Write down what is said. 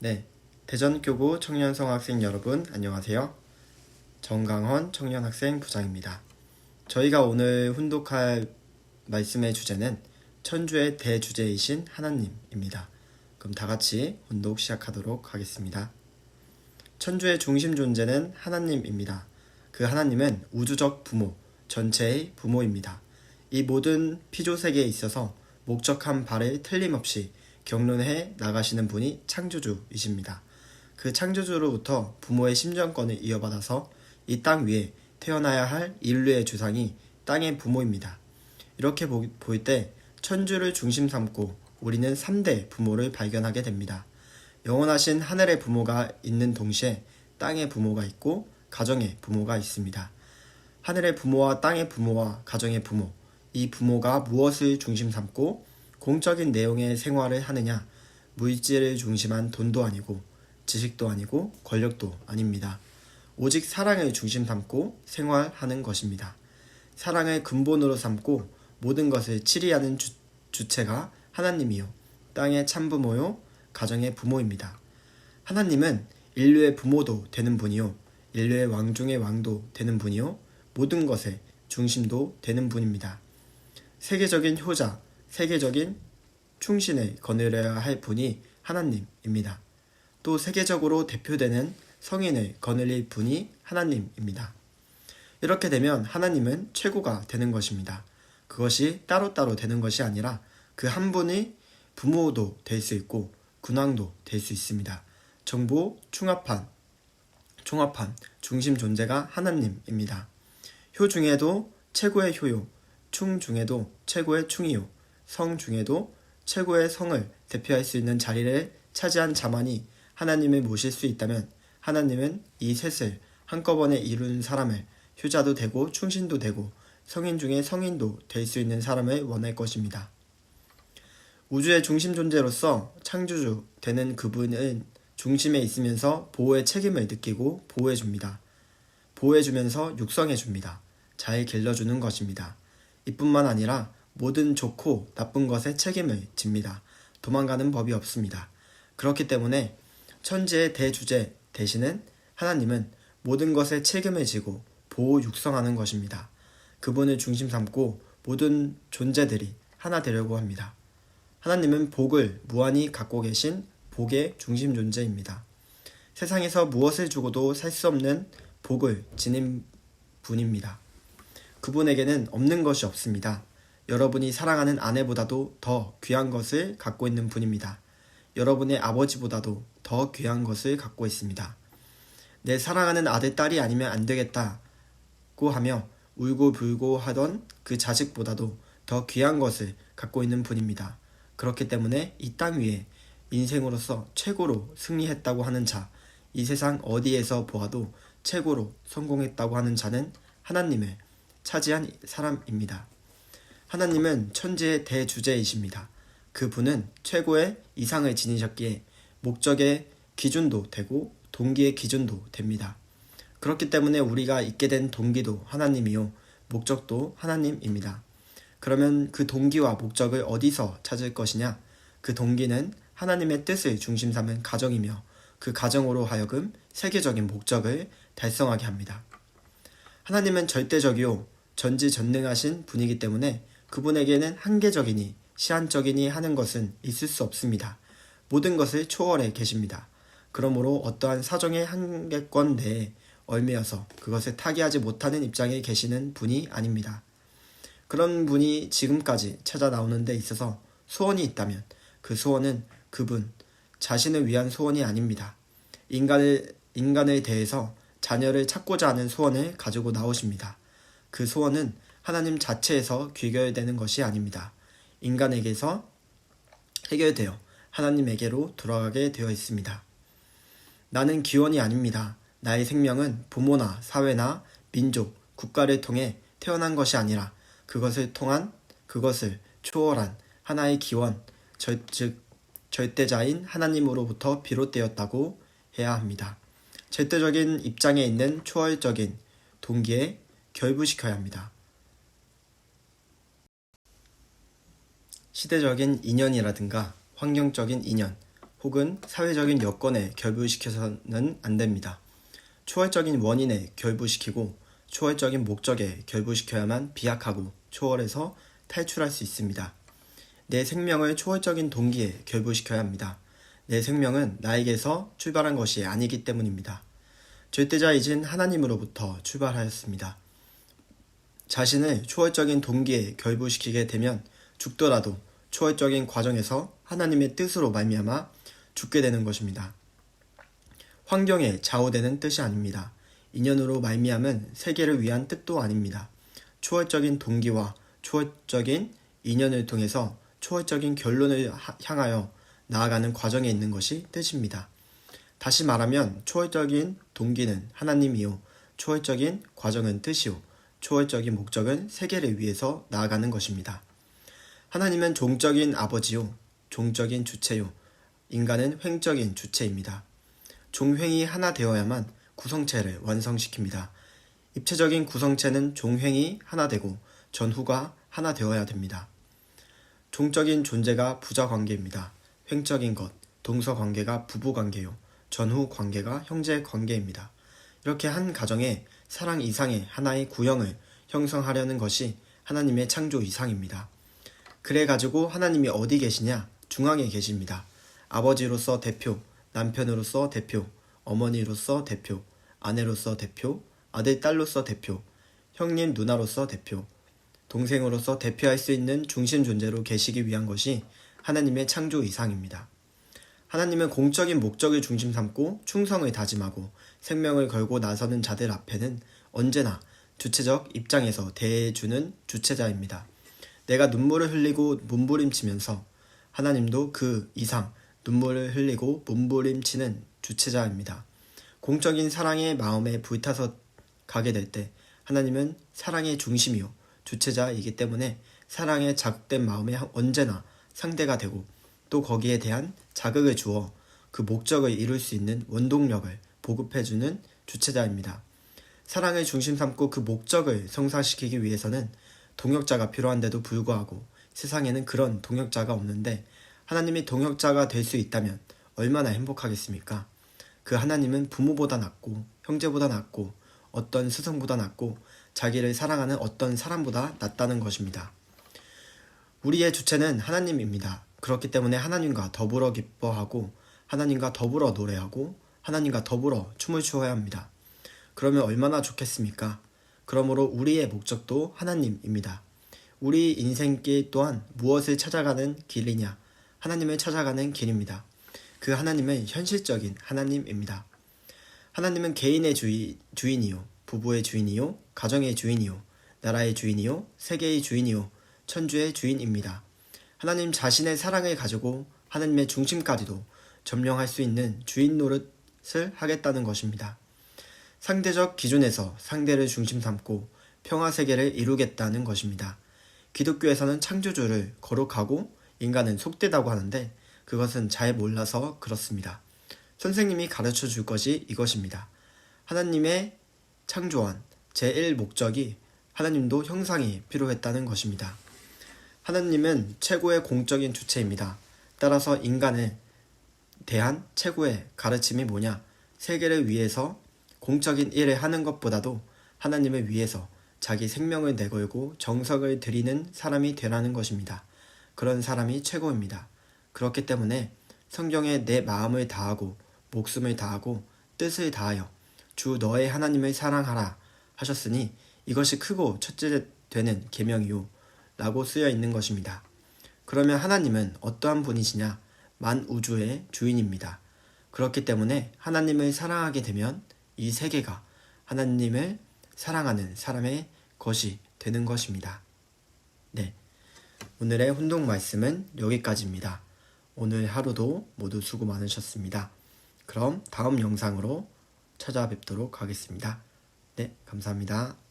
네, 대전교구 청년성학생 여러분 안녕하세요. 정강헌 청년학생 부장입니다. 저희가 오늘 훈독할 말씀의 주제는 천주의 대주제이신 하나님입니다. 그럼 다같이 훈독 시작하도록 하겠습니다. 천주의 중심 존재는 하나님입니다. 그 하나님은 우주적 부모, 전체의 부모입니다. 이 모든 피조세계에 있어서 목적한 바를 틀림없이 경륜해 나가시는 분이 창조주이십니다. 그 창조주로부터 부모의 심정권을 이어받아서 이 땅 위에 태어나야 할 인류의 주상이 땅의 부모입니다. 이렇게 볼 때 천주를 중심 삼고 우리는 3대 부모를 발견하게 됩니다. 영원하신 하늘의 부모가 있는 동시에 땅의 부모가 있고 가정의 부모가 있습니다. 하늘의 부모와 땅의 부모와 가정의 부모, 이 부모가 무엇을 중심 삼고 공적인 내용의 생활을 하느냐? 물질을 중심한 돈도 아니고 지식도 아니고 권력도 아닙니다. 오직 사랑을 중심 삼고 생활하는 것입니다. 사랑을 근본으로 삼고 모든 것을 치리하는 주체가 하나님이요 땅의 참부모요 가정의 부모입니다. 하나님은 인류의 부모도 되는 분이요 인류의 왕 중의 왕도 되는 분이요 모든 것의 중심도 되는 분입니다. 세계적인 효자, 세계적인 충신을 거느려야 할 분이 하나님입니다. 또 세계적으로 대표되는 성인을 거느릴 분이 하나님입니다. 이렇게 되면 하나님은 최고가 되는 것입니다. 그것이 따로따로 되는 것이 아니라 그 한 분이 부모도 될 수 있고 군왕도 될 수 있습니다. 정보 총합한 중심 존재가 하나님입니다. 효 중에도 최고의 효요, 충 중에도 최고의 충이요, 성 중에도 최고의 성을 대표할 수 있는 자리를 차지한 자만이 하나님을 모실 수 있다면 하나님은 이 셋을 한꺼번에 이룬 사람을 효자도 되고 충신도 되고 성인 중에 성인도 될 수 있는 사람을 원할 것입니다. 우주의 중심 존재로서 창조주 되는 그분은 중심에 있으면서 보호의 책임을 느끼고 보호해줍니다. 보호해주면서 육성해줍니다. 잘 길러주는 것입니다. 이뿐만 아니라 모든 좋고 나쁜 것에 책임을 집니다. 도망가는 법이 없습니다. 그렇기 때문에 천지의 대주제 대신은 하나님은 모든 것에 책임을 지고 보호 육성하는 것입니다. 그분을 중심 삼고 모든 존재들이 하나 되려고 합니다. 하나님은 복을 무한히 갖고 계신 복의 중심 존재입니다. 세상에서 무엇을 주고도 살 수 없는 복을 지닌 분입니다. 그분에게는 없는 것이 없습니다. 여러분이 사랑하는 아내보다도 더 귀한 것을 갖고 있는 분입니다. 여러분의 아버지보다도 더 귀한 것을 갖고 있습니다. 내 사랑하는 아들, 딸이 아니면 안 되겠다고 하며 울고 불고 하던 그 자식보다도 더 귀한 것을 갖고 있는 분입니다. 그렇기 때문에 이 땅 위에 인생으로서 최고로 승리했다고 하는 자, 이 세상 어디에서 보아도 최고로 성공했다고 하는 자는 하나님을 차지한 사람입니다. 하나님은 천지의 대주제이십니다. 그분은 최고의 이상을 지니셨기에 목적의 기준도 되고 동기의 기준도 됩니다. 그렇기 때문에 우리가 있게 된 동기도 하나님이요 목적도 하나님입니다. 그러면 그 동기와 목적을 어디서 찾을 것이냐? 그 동기는 하나님의 뜻을 중심 삼은 가정이며 그 가정으로 하여금 세계적인 목적을 달성하게 합니다. 하나님은 절대적이요 전지전능하신 분이기 때문에 그분에게는 한계적이니 시한적이니 하는 것은 있을 수 없습니다. 모든 것을 초월해 계십니다. 그러므로 어떠한 사정의 한계권 내에 얽매여서 그것을 타개하지 못하는 입장에 계시는 분이 아닙니다. 그런 분이 지금까지 찾아 나오는 데 있어서 소원이 있다면 그 소원은 그분 자신을 위한 소원이 아닙니다. 인간에 대해서 자녀를 찾고자 하는 소원을 가지고 나오십니다. 그 소원은 하나님 자체에서 귀결되는 것이 아닙니다. 인간에게서 해결되어 하나님에게로 돌아가게 되어 있습니다. 나는 기원이 아닙니다. 나의 생명은 부모나 사회나 민족, 국가를 통해 태어난 것이 아니라 그것을 초월한 하나의 기원, 즉 절대자인 하나님으로부터 비롯되었다고 해야 합니다. 절대적인 입장에 있는 초월적인 동기에 결부시켜야 합니다. 시대적인 인연이라든가 환경적인 인연 혹은 사회적인 여건에 결부시켜서는 안 됩니다. 초월적인 원인에 결부시키고 초월적인 목적에 결부시켜야만 비약하고 초월에서 탈출할 수 있습니다. 내 생명을 초월적인 동기에 결부시켜야 합니다. 내 생명은 나에게서 출발한 것이 아니기 때문입니다. 절대자이신 하나님으로부터 출발하였습니다. 자신을 초월적인 동기에 결부시키게 되면 죽더라도 초월적인 과정에서 하나님의 뜻으로 말미암아 죽게 되는 것입니다. 환경에 좌우되는 뜻이 아닙니다. 인연으로 말미암은 세계를 위한 뜻도 아닙니다. 초월적인 동기와 초월적인 인연을 통해서 초월적인 결론을 향하여 나아가는 과정에 있는 것이 뜻입니다. 다시 말하면 초월적인 동기는 하나님이요, 초월적인 과정은 뜻이요, 초월적인 목적은 세계를 위해서 나아가는 것입니다. 하나님은 종적인 아버지요, 종적인 주체요, 인간은 횡적인 주체입니다. 종횡이 하나 되어야만 구성체를 완성시킵니다. 입체적인 구성체는 종횡이 하나 되고 전후가 하나 되어야 됩니다. 종적인 존재가 부자관계입니다. 횡적인 것, 동서관계가 부부관계요, 전후관계가 형제관계입니다. 이렇게 한 가정에 사랑 이상의 하나의 구형을 형성하려는 것이 하나님의 창조 이상입니다. 그래가지고 하나님이 어디 계시냐? 중앙에 계십니다. 아버지로서 대표, 남편으로서 대표, 어머니로서 대표, 아내로서 대표, 아들, 딸로서 대표, 형님, 누나로서 대표, 동생으로서 대표할 수 있는 중심 존재로 계시기 위한 것이 하나님의 창조 이상입니다. 하나님은 공적인 목적을 중심 삼고 충성을 다짐하고 생명을 걸고 나서는 자들 앞에는 언제나 주체적 입장에서 대해주는 주체자입니다. 내가 눈물을 흘리고 몸부림치면서 하나님도 그 이상 눈물을 흘리고 몸부림치는 주체자입니다. 공적인 사랑의 마음에 불타서 가게 될 때 하나님은 사랑의 중심이요 주체자이기 때문에 사랑에 자극된 마음에 언제나 상대가 되고 또 거기에 대한 자극을 주어 그 목적을 이룰 수 있는 원동력을 보급해주는 주체자입니다. 사랑을 중심 삼고 그 목적을 성사시키기 위해서는 동역자가 필요한데도 불구하고 세상에는 그런 동역자가 없는데 하나님이 동역자가 될 수 있다면 얼마나 행복하겠습니까? 그 하나님은 부모보다 낫고 형제보다 낫고 어떤 스승보다 낫고 자기를 사랑하는 어떤 사람보다 낫다는 것입니다. 우리의 주체는 하나님입니다. 그렇기 때문에 하나님과 더불어 기뻐하고 하나님과 더불어 노래하고 하나님과 더불어 춤을 추어야 합니다. 그러면 얼마나 좋겠습니까? 그러므로 우리의 목적도 하나님입니다. 우리 인생길 또한 무엇을 찾아가는 길이냐? 하나님을 찾아가는 길입니다. 그 하나님은 현실적인 하나님입니다. 하나님은 개인의 주인이요, 부부의 주인이요, 가정의 주인이요, 나라의 주인이요, 세계의 주인이요, 천주의 주인입니다. 하나님 자신의 사랑을 가지고 하나님의 중심까지도 점령할 수 있는 주인 노릇을 하겠다는 것입니다. 상대적 기준에서 상대를 중심 삼고 평화세계를 이루겠다는 것입니다. 기독교에서는 창조주를 거룩하고 인간은 속되다고 하는데 그것은 잘 몰라서 그렇습니다. 선생님이 가르쳐 줄 것이 이것입니다. 하나님의 창조한 제1목적이 하나님도 형상이 필요했다는 것입니다. 하나님은 최고의 공적인 주체입니다. 따라서 인간에 대한 최고의 가르침이 뭐냐? 세계를 위해서 공적인 일을 하는 것보다도 하나님을 위해서 자기 생명을 내걸고 정성을 들이는 사람이 되라는 것입니다. 그런 사람이 최고입니다. 그렇기 때문에 성경에 내 마음을 다하고 목숨을 다하고 뜻을 다하여 주 너의 하나님을 사랑하라 하셨으니 이것이 크고 첫째 되는 계명이요 라고 쓰여 있는 것입니다. 그러면 하나님은 어떠한 분이시냐? 만우주의 주인입니다. 그렇기 때문에 하나님을 사랑하게 되면 이 세계가 하나님을 사랑하는 사람의 것이 되는 것입니다. 네, 오늘의 혼동 말씀은 여기까지입니다. 오늘 하루도 모두 수고 많으셨습니다. 그럼 다음 영상으로 찾아뵙도록 하겠습니다. 네, 감사합니다.